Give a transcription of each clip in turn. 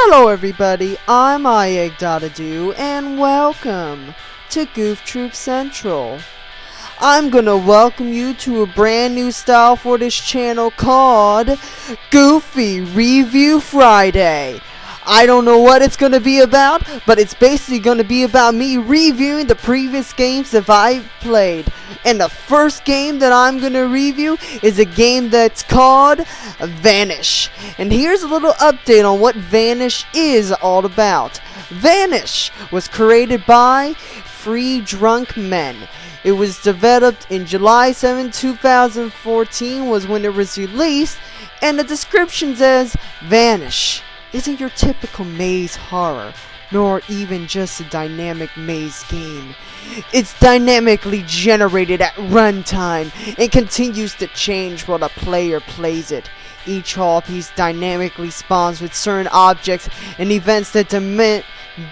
Hello everybody, I'm iEgg.ado and welcome to Goof Troop Central. I'm gonna welcome you to a brand new style for this channel called Goofy Review Friday. I don't know what it's gonna be about, but it's basically gonna be about me reviewing the previous games that I've played. And the first game that I'm gonna review is a game that's called VANISH. And here's a little update on what VANISH is all about. VANISH was created by Free Drunk Men. It was developed in July 7, 2014 was when it was released, and the description says, VANISH isn't your typical maze horror, nor even just a dynamic maze game. It's dynamically generated at runtime and continues to change while the player plays it. Each hall piece dynamically spawns with certain objects and events that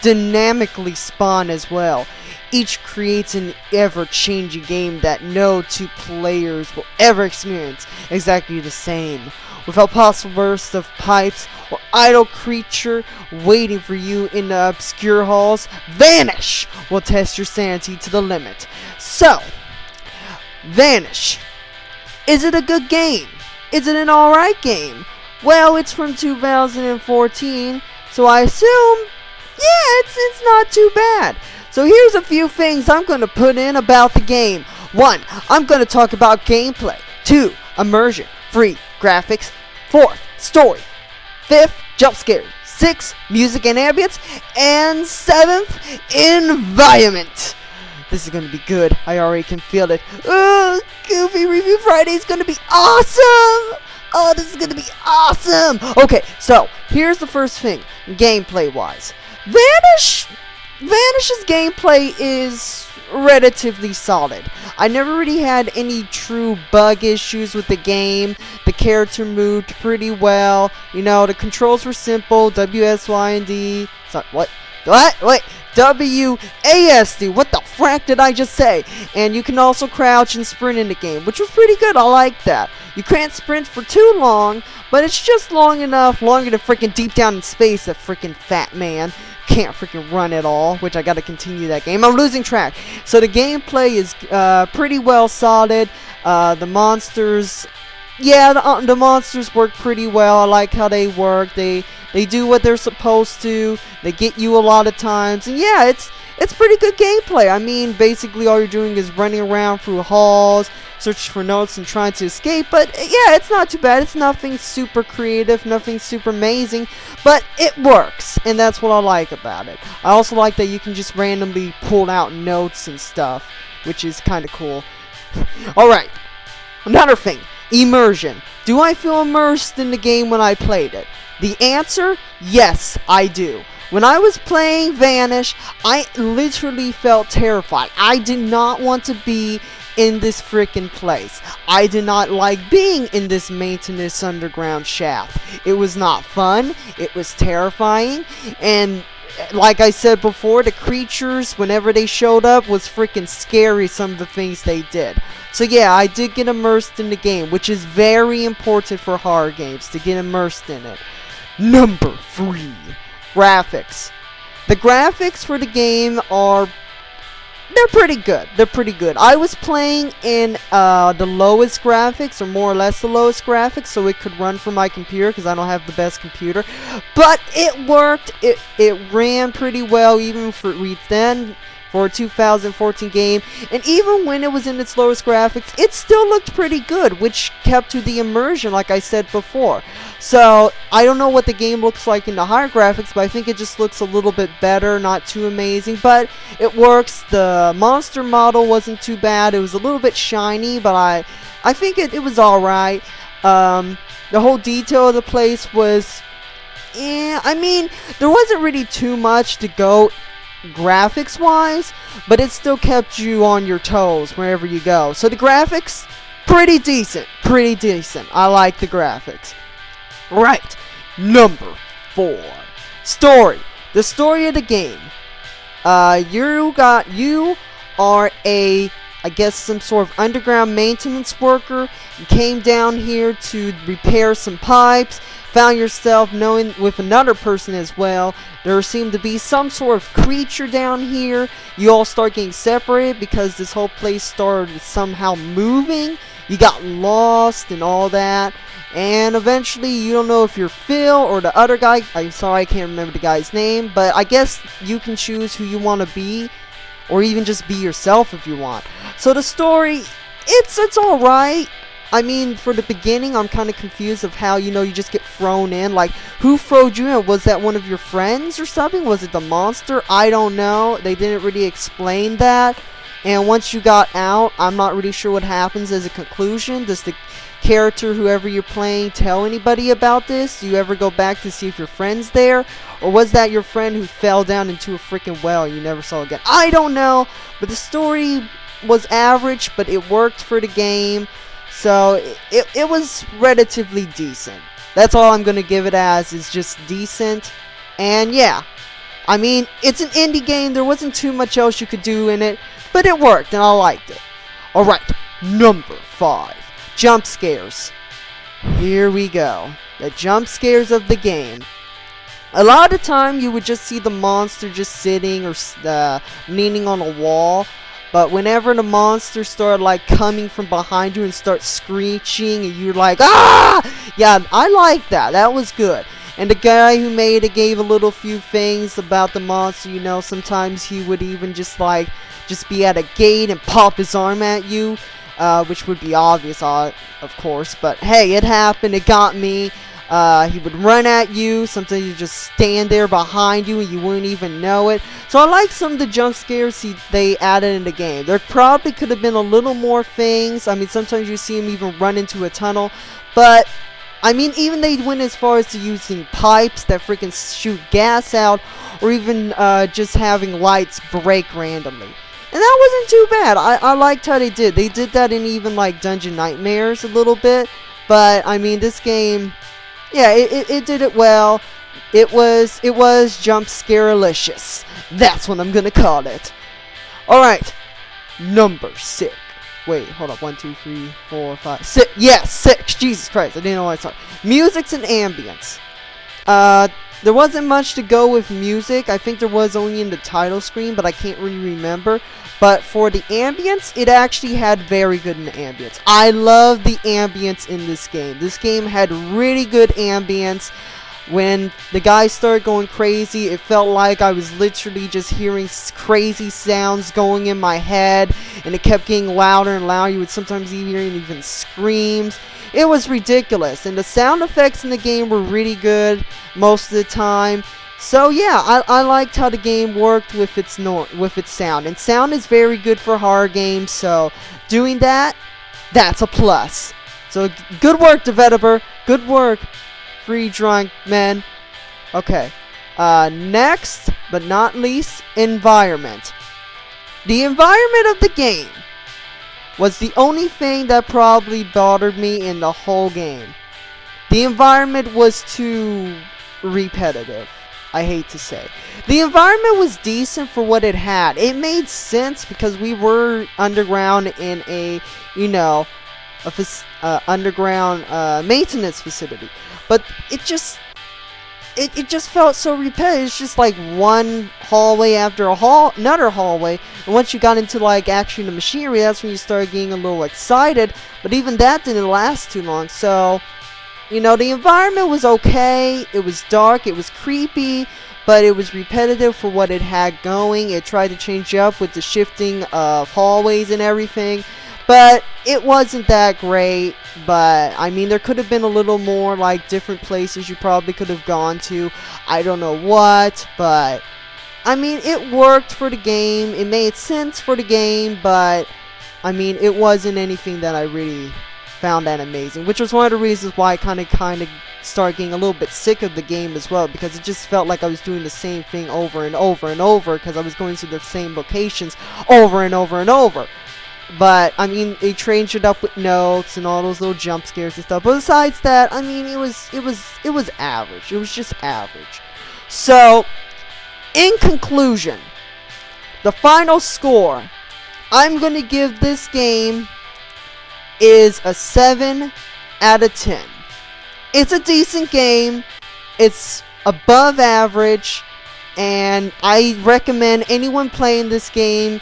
dynamically spawn as well. Each creates an ever-changing game that no two players will ever experience exactly the same. Without possible bursts of pipes or idle creature waiting for you in the obscure halls, VANISH will test your sanity to the limit. So, VANISH. Is it a good game? Is it an alright game? Well, it's from 2014, so I assume, yeah, it's not too bad. So here's a few things I'm going to put in about the game. 1. I'm going to talk about gameplay. 2. Immersion. 3. Graphics. 4th. Story. 5th. Jump scares. 6th. Music and ambience. And 7th. Environment. This is going to be good. I already can feel it. Oh, Goofy Review Friday is going to be awesome. Oh, this is going to be awesome. Okay, so here's the first thing. Gameplay wise. Vanish's gameplay is relatively solid. I never really had any true bug issues with the game. The character moved pretty well. You know, the controls were simple. WSYND. Sorry, what? Wait. WASD. What the frack did I just say? And you can also crouch and sprint in the game, which was pretty good. I like that. You can't sprint for too long, but it's just long enough, longer than freaking deep down in space, that freaking fat man can't freaking run at all, which I gotta continue that game. I'm losing track. So the gameplay is pretty well solid. The monsters, yeah, the monsters work pretty well. I like how they work. They do what they're supposed to. They get you a lot of times, and yeah, it's pretty good gameplay. I mean, basically all you're doing is running around through halls, searching for notes and trying to escape, but yeah, it's not too bad. It's nothing super creative, nothing super amazing, but it works, and that's what I like about it. I also like that you can just randomly pull out notes and stuff, which is kind of cool. Alright, another thing, immersion. Do I feel immersed in the game when I played it? The answer, yes, I do. When I was playing VANISH, I literally felt terrified. I did not want to be in this freaking place. I did not like being in this maintenance underground shaft. It was not fun. It was terrifying. And like I said before, the creatures, whenever they showed up, was freaking scary, some of the things they did. So yeah, I did get immersed in the game, which is very important for horror games, to get immersed in it. Number 3. Graphics. The graphics for the game are, they're pretty good. They're pretty good. I was playing in the lowest graphics, or more or less the lowest graphics, so it could run from my computer because I don't have the best computer. But it worked. It ran pretty well even for a 2014 game, and even when it was in its lowest graphics, it still looked pretty good, which kept to the immersion, like I said before. So I don't know what the game looks like in the higher graphics, but I think it just looks a little bit better, not too amazing, but it works. The monster model wasn't too bad. It was a little bit shiny, but I think it was alright. The whole detail of the place was, I mean, there wasn't really too much to go graphics wise, but it still kept you on your toes wherever you go. So the graphics, pretty decent. I like the graphics. Right, number 4. Story. The story of the game. You are I guess some sort of underground maintenance worker. You came down here to repair some pipes, found yourself knowing with another person as well. There seemed to be some sort of creature down here. You all start getting separated because this whole place started somehow moving. You got lost and all that. And eventually, you don't know if you're Phil or the other guy. I'm sorry, I can't remember the guy's name. But I guess you can choose who you want to be. Or even just be yourself if you want. So the story, it's alright. I mean, for the beginning, I'm kind of confused of how, you just get thrown in. Like, who throwed you in? Was that one of your friends or something? Was it the monster? I don't know. They didn't really explain that. And once you got out, I'm not really sure what happens as a conclusion. Does the character, whoever you're playing, tell anybody about this? Do you ever go back to see if your friend's there? Or was that your friend who fell down into a freaking well and you never saw again? I don't know. But the story was average, but it worked for the game. So, it was relatively decent. That's all I'm going to give it as, is just decent. And yeah, I mean, it's an indie game. There wasn't too much else you could do in it, but it worked and I liked it. Alright, number 5. Jump scares. Here we go. The jump scares of the game. A lot of the time you would just see the monster just sitting or leaning on a wall. But whenever the monster started like coming from behind you and start screeching and you're like, ah! Yeah, I like that. That was good. And the guy who made it gave a little few things about the monster. Sometimes he would even just be at a gate and pop his arm at you. Which would be obvious, of course. But hey, it happened. It got me. He would run at you. Sometimes you just stand there behind you and you wouldn't even know it. So I like some of the jump scares they added in the game. There probably could have been a little more things. I mean, sometimes you see him even run into a tunnel. But, I mean, even they went as far as to using pipes that freaking shoot gas out. Or even just having lights break randomly. And that wasn't too bad. I liked how they did. They did that in even like Dungeon Nightmares a little bit. But, I mean, this game... Yeah, it did it well. It was jump scare-alicious. That's what I'm gonna call it. Alright. Number 6. Wait, hold up. 1, 2, 3, 4, 5, 6. Yeah, 6. Jesus Christ. I didn't know what I saw. Musics and ambience. There wasn't much to go with music. I think there was only in the title screen, but I can't really remember. But for the ambience, it actually had very good ambience. I love the ambience in this game. This game had really good ambience. When the guys started going crazy, it felt like I was literally just hearing crazy sounds going in my head. And it kept getting louder and louder. You would sometimes hear even screams. It was ridiculous. And the sound effects in the game were really good most of the time. So yeah, I liked how the game worked with its sound. And sound is very good for horror games, so doing that, that's a plus. So good work, developer. Good work, free drunk men. Okay. Next, but not least, environment. The environment of the game was the only thing that probably bothered me in the whole game. The environment was too repetitive. I hate to say. The environment was decent for what it had. It made sense because we were underground in a, underground maintenance facility. But it just felt so repetitive. It's just like one hallway after another hallway. And once you got into like actually the machinery, that's when you started getting a little excited. But even that didn't last too long. So, the environment was okay. It was dark. It was creepy. But it was repetitive for what it had going. It tried to change up with the shifting of hallways and everything. But it wasn't that great. But, I mean, there could have been a little more, like, different places you probably could have gone to. I don't know what. But, I mean, it worked for the game. It made sense for the game. But, I mean, it wasn't anything that I really found that amazing, which was one of the reasons why I kind of started getting a little bit sick of the game as well, because it just felt like I was doing the same thing over and over and over, because I was going to the same locations over and over and over. But I mean, they changed it up with notes and all those little jump scares and stuff. But besides that, I mean, it was average. It was just average. So, in conclusion, the final score I'm gonna give this game is a 7 out of 10. It's a decent game. It's above average, and I recommend anyone playing this game.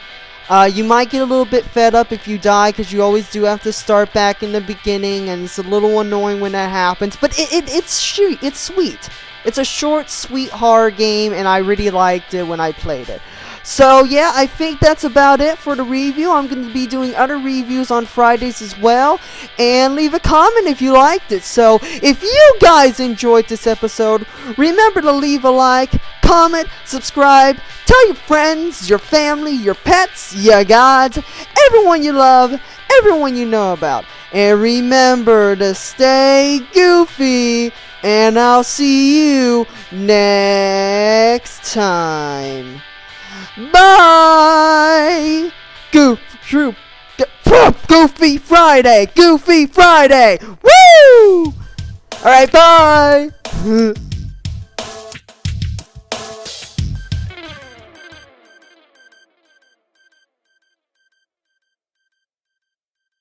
You might get a little bit fed up if you die, because you always do have to start back in the beginning, and it's a little annoying when that happens, but it's sweet. It's a short, sweet horror game, and I really liked it when I played it. So yeah, I think that's about it for the review. I'm going to be doing other reviews on Fridays as well, and leave a comment if you liked it. So if you guys enjoyed this episode, remember to leave a like, comment, subscribe, tell your friends, your family, your pets, your gods, everyone you love, everyone you know about. And remember to stay goofy, and I'll see you next time. Bye! Goofy Friday! Goofy Friday! Woo! Alright, bye!